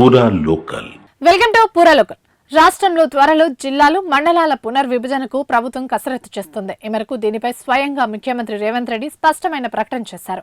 పూరా local. Welcome to పూరా local. రాష్ట్రంలో త్వరలో జిల్లాలు మండలాల పునర్విభజనకు ప్రభుత్వం కసరత్తు చేస్తుంది. ఈ మేరకు దీనిపై స్వయంగా ముఖ్యమంత్రి రేవంత్ రెడ్డి స్పష్టమైన ప్రకటన చేశారు.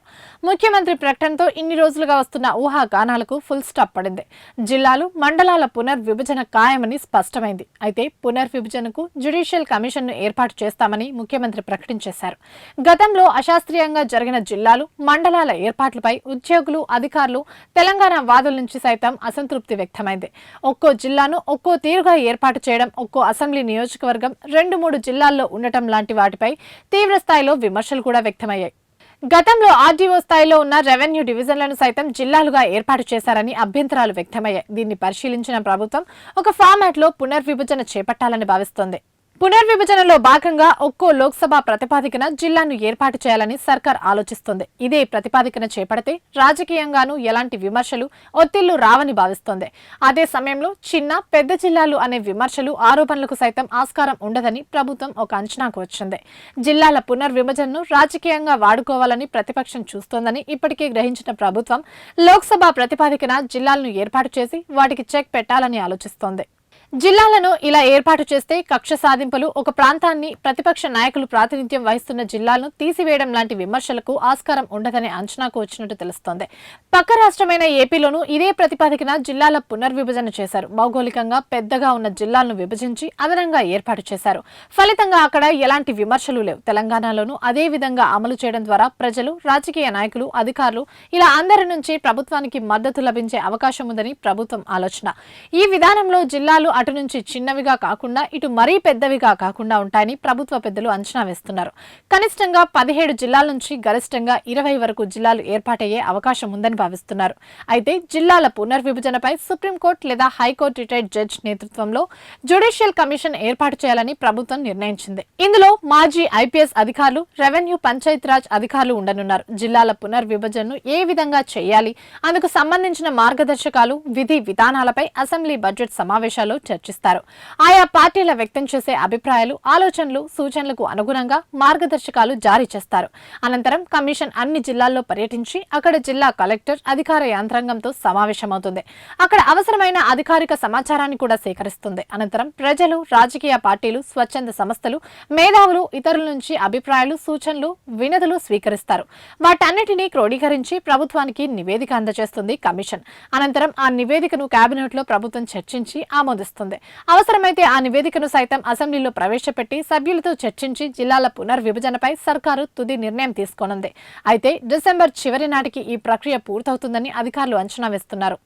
ముఖ్యమంత్రి ప్రకటనతో ఇన్ని రోజులుగా వస్తున్న ఊహాగానాలకు ఫుల్ స్టాప్ పడింది. జిల్లాలు మండలాల పునర్విభజన ఖాయమని స్పష్టమైంది. అయితే పునర్విభజనకు జ్యుడిషియల్ కమిషన్ను ఏర్పాటు చేస్తామని ముఖ్యమంత్రి ప్రకటించేశారు. గతంలో అశాస్త్రీయంగా జరిగిన జిల్లాలు మండలాల ఏర్పాట్లపై ఉద్యోగులు అధికారులు తెలంగాణ వాదుల నుంచి సైతం అసంతృప్తి వ్యక్తమైంది. ఒక్కో జిల్లాను ఒక్కో తీరుగా ఏర్పాటు చేయడం, ఒక్కో అసెంబ్లీ నియోజకవర్గం 2-3 జిల్లాల్లో ఉండటం లాంటి వాటిపై తీవ్ర స్థాయిలో విమర్శలు కూడా వ్యక్తమయ్యాయి. గతంలో ఆర్డీఓ స్థాయిలో ఉన్న రెవెన్యూ డివిజన్లను సైతం జిల్లాలుగా ఏర్పాటు చేశారని అభ్యంతరాలు వ్యక్తమయ్యాయి. దీన్ని పరిశీలించిన ప్రభుత్వం ఒక ఫార్మాట్లో పునర్విభజన చేపట్టాలని భావిస్తోంది. పునర్విభజనలో భాగంగా ఒక్కో లోక్సభ ప్రతిపాదికన జిల్లాను ఏర్పాటు చేయాలని సర్కార్ ఆలోచిస్తోంది. ఇదే ప్రతిపాదికన చేపడితే రాజకీయంగానూ ఎలాంటి విమర్శలు ఒత్తిళ్లు రావని భావిస్తోంది. అదే సమయంలో చిన్న పెద్ద జిల్లాలు అనే విమర్శలు ఆరోపణలకు సైతం ఆస్కారం ఉండదని ప్రభుత్వం ఒక అంచనాకు వచ్చింది. జిల్లాల పునర్విభజనను రాజకీయంగా వాడుకోవాలని ప్రతిపక్షం చూస్తోందని ఇప్పటికే గ్రహించిన ప్రభుత్వం లోక్సభ ప్రతిపాదికన జిల్లాలను ఏర్పాటు చేసి వాటికి చెక్ పెట్టాలని ఆలోచిస్తోంది. జిల్లాలను ఇలా ఏర్పాటు చేస్తే కక్ష సాధింపులు, ఒక ప్రాంతాన్ని ప్రతిపక్ష నాయకులు ప్రాతినిధ్యం వహిస్తున్న జిల్లాలను తీసివేయడం లాంటి విమర్శలకు ఆస్కారం ఉండదనే అంచనాకు వచ్చినట్టు తెలుస్తోంది. పక్క రాష్ట్రమైన ఏపీలోనూ ఇదే ప్రతిపాదికన జిల్లాల పునర్విభజన చేశారు. భౌగోళికంగా పెద్దగా ఉన్న జిల్లాలను విభజించి అదనంగా ఏర్పాటు చేశారు. ఫలితంగా అక్కడ ఎలాంటి విమర్శలు లేవు. తెలంగాణలోనూ అదే విధంగా అమలు చేయడం ద్వారా ప్రజలు, రాజకీయ నాయకులు, అధికారులు ఇలా అందరి నుంచి ప్రభుత్వానికి మద్దతు లభించే అవకాశం ఉందని ప్రభుత్వం ఆలోచన. ఈ విధానంలో జిల్లాలు అటు నుంచి చిన్నవిగా కాకుండా ఇటు మరీ పెద్దవిగా కాకుండా ఉంటాయని ప్రభుత్వ పెద్దలు అంచనా వేస్తున్నారు. కనిష్టంగా 17 జిల్లాల నుంచి గరిష్టంగా 20 వరకు జిల్లాలు ఏర్పాటయ్యే అవకాశం ఉందని భావిస్తున్నారు. అయితే జిల్లాల పునర్విభజనపై సుప్రీంకోర్టు లేదా హైకోర్టు రిటైర్డ్ జడ్జి నేతృత్వంలో జ్యుడిషియల్ కమిషన్ ఏర్పాటు చేయాలని ప్రభుత్వం నిర్ణయించింది. ఇందులో మాజీ ఐపీఎస్ అధికారులు, రెవెన్యూ, పంచాయతీరాజ్ అధికారులు ఉండనున్నారు. జిల్లాల పునర్విభజనను ఏ విధంగా చేయాలి, అందుకు సంబంధించిన మార్గదర్శకాలు, విధి విధానాలపై అసెంబ్లీ బడ్జెట్ సమావేశాల్లో చర్చిస్తారు. ఆయా పార్టీల వ్యక్తం చేసే అభిప్రాయాలు, ఆలోచనలు, సూచనలకు అనుగుణంగా మార్గదర్శకాలు జారీ చేస్తారు. అనంతరం కమిషన్ అన్ని జిల్లాల్లో పర్యటించి అక్కడ జిల్లా కలెక్టర్, అధికార యంత్రాంగంతో సమావేశమవుతుంది. అక్కడ అవసరమైన అధికారిక సమాచారాన్ని కూడా సేకరిస్తుంది. అనంతరం ప్రజలు, రాజకీయ పార్టీలు, స్వచ్ఛంద సంస్థలు, మేధావులు, ఇతరుల నుంచి అభిప్రాయాలు, సూచనలు, వినతులు స్వీకరిస్తారు. వాటన్నిటినీ క్రోడీకరించి ప్రభుత్వానికి నివేదిక అందజేస్తుంది కమిషన్. అనంతరం ఆ నివేదికను కేబినెట్లో ప్రభుత్వం చర్చించి ఆమోదిస్తుంది. అవసరమైతే ఆ నివేదికను సైతం అసెంబ్లీలో ప్రవేశపెట్టి సభ్యులతో చర్చించి జిల్లాల పునర్విభజనపై సర్కారు తుది నిర్ణయం తీసుకోనుంది. అయితే డిసెంబర్ చివరి నాటికి ఈ ప్రక్రియ పూర్తవుతుందని అధికారులు అంచనా వేస్తున్నారు.